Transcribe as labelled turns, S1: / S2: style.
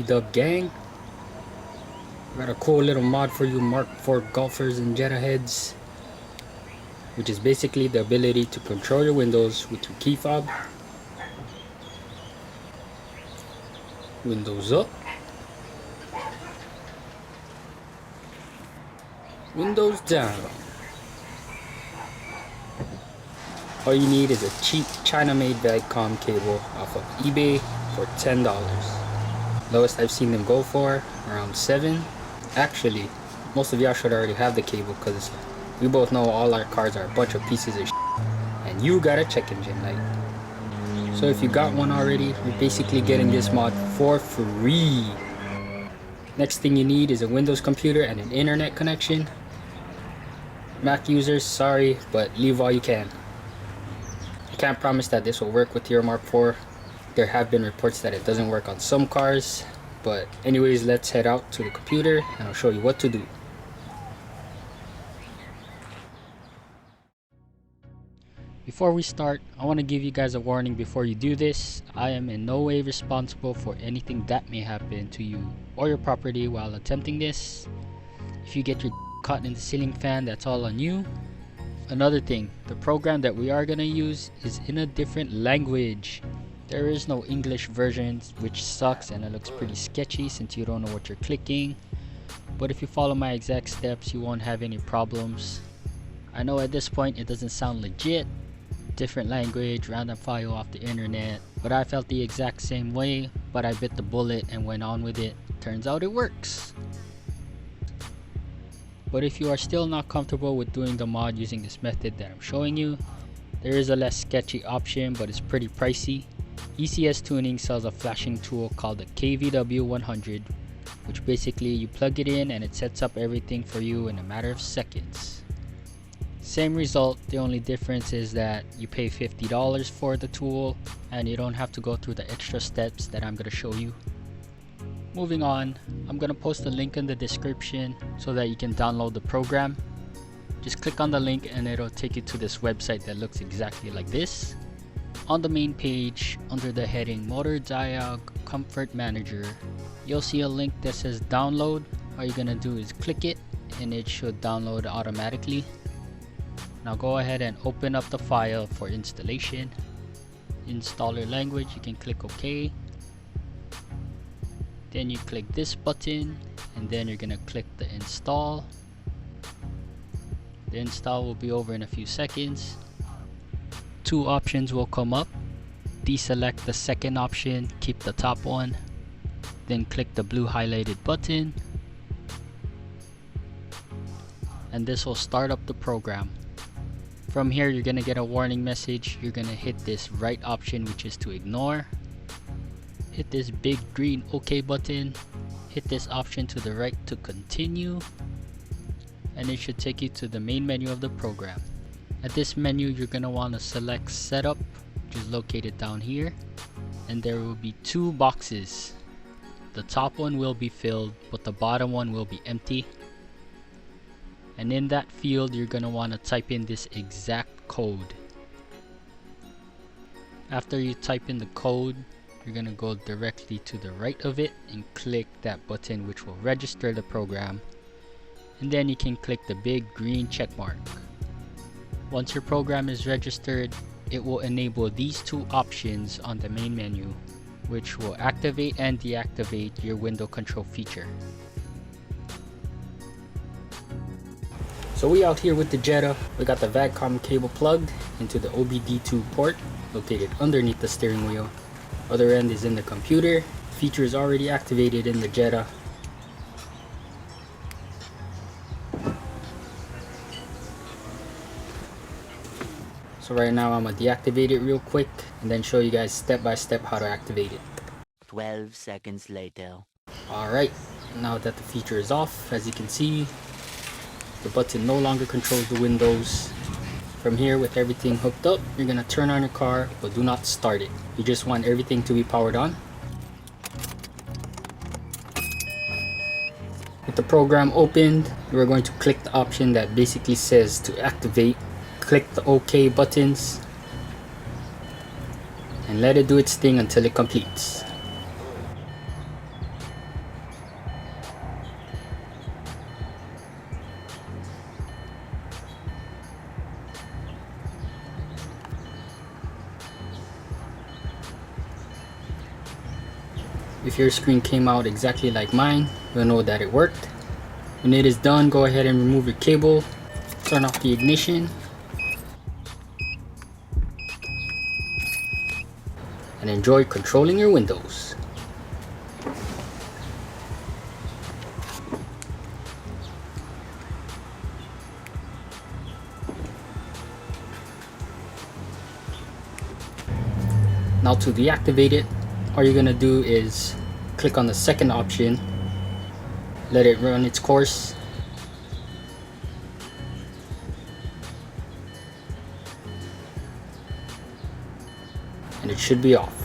S1: Dub gang. Got a cool little mod for you Mark 4 golfers and Jetta heads, which is basically the ability to control your windows with your key fob. Windows up, windows down. All you need is a cheap China-made Vagcom cable off of eBay for $10. Lowest I've seen them go for around $7. Actually, most of y'all should already have the cable because we both know all our cars are a bunch of pieces of shit, and you got a check engine light. So if you got one already, you're basically getting this mod for free. Next thing you need is a Windows computer and an internet connection. Mac users, sorry, but leave while you can. I can't promise that this will work with your Mark IV. There have been reports that it doesn't work on some cars. But anyways, let's head out to the computer and I'll show you what to do. Before we start, I want to give you guys a warning before you do this. I am in no way responsible for anything that may happen to you or your property while attempting this. If you get your caught in the ceiling fan, that's all on you. Another thing, the program that we are going to use is in a different language. There is no English version, which sucks and it looks pretty sketchy since you don't know what you're clicking. But if you follow my exact steps, you won't have any problems. I know at this point it doesn't sound legit, different language, random file off the internet, but I felt the exact same way, but I bit the bullet and went on with it. Turns out it works. But if you are still not comfortable with doing the mod using this method that I'm showing you, there is a less sketchy option, but it's pretty pricey. ECS Tuning sells a flashing tool called the KVW100, which basically you plug it in and it sets up everything for you in a matter of seconds. Same result, the only difference is that you pay $50 for the tool and you don't have to go through the extra steps that I'm going to show you. Moving on, I'm going to post a link in the description so that you can download the program. Just click on the link and it'll take you to this website that looks exactly like this. On the main page, under the heading Motor Dialog Comfort Manager, you'll see a link that says download. All you're gonna do is click it and it should download automatically. Now go ahead and open up the file for installation. Installer language, you can click OK. Then you click this button and then you're gonna click the install. The install will be over in a few seconds. Two options will come up. Deselect the second option, keep the top one, then click the blue highlighted button and this will start up the program. From here you're gonna get a warning message. You're gonna hit this right option, which is to ignore. Hit this big green OK button, hit this option to the right to continue, and it should take you to the main menu of the program. At this menu, you're going to want to select Setup, which is located down here, and there will be two boxes. The top one will be filled, but the bottom one will be empty. And in that field, you're going to want to type in this exact code. After you type in the code, you're going to go directly to the right of it and click that button, which will register the program. And then you can click the big green check mark. Once your program is registered, it will enable these two options on the main menu, which will activate and deactivate your window control feature. So we out here with the Jetta. We got the Vagcom cable plugged into the OBD2 port located underneath the steering wheel. Other end is in the computer. Feature is already activated in the Jetta. So right now I'm gonna deactivate it real quick and then show you guys step by step how to activate it.
S2: 12 seconds later.
S1: Alright, now that the feature is off, as you can see, the button no longer controls the windows. From here, with everything hooked up, you're gonna turn on your car, but do not start it. You just want everything to be powered on. With the program opened, we're going to click the option that basically says to activate. Click the OK buttons and let it do its thing until it completes. If your screen came out exactly like mine, you'll know that it worked. When it is done, go ahead and remove your cable, turn off the ignition, and enjoy controlling your windows. Now to deactivate it, all you're gonna do is click on the second option, let it run its course, and it should be off.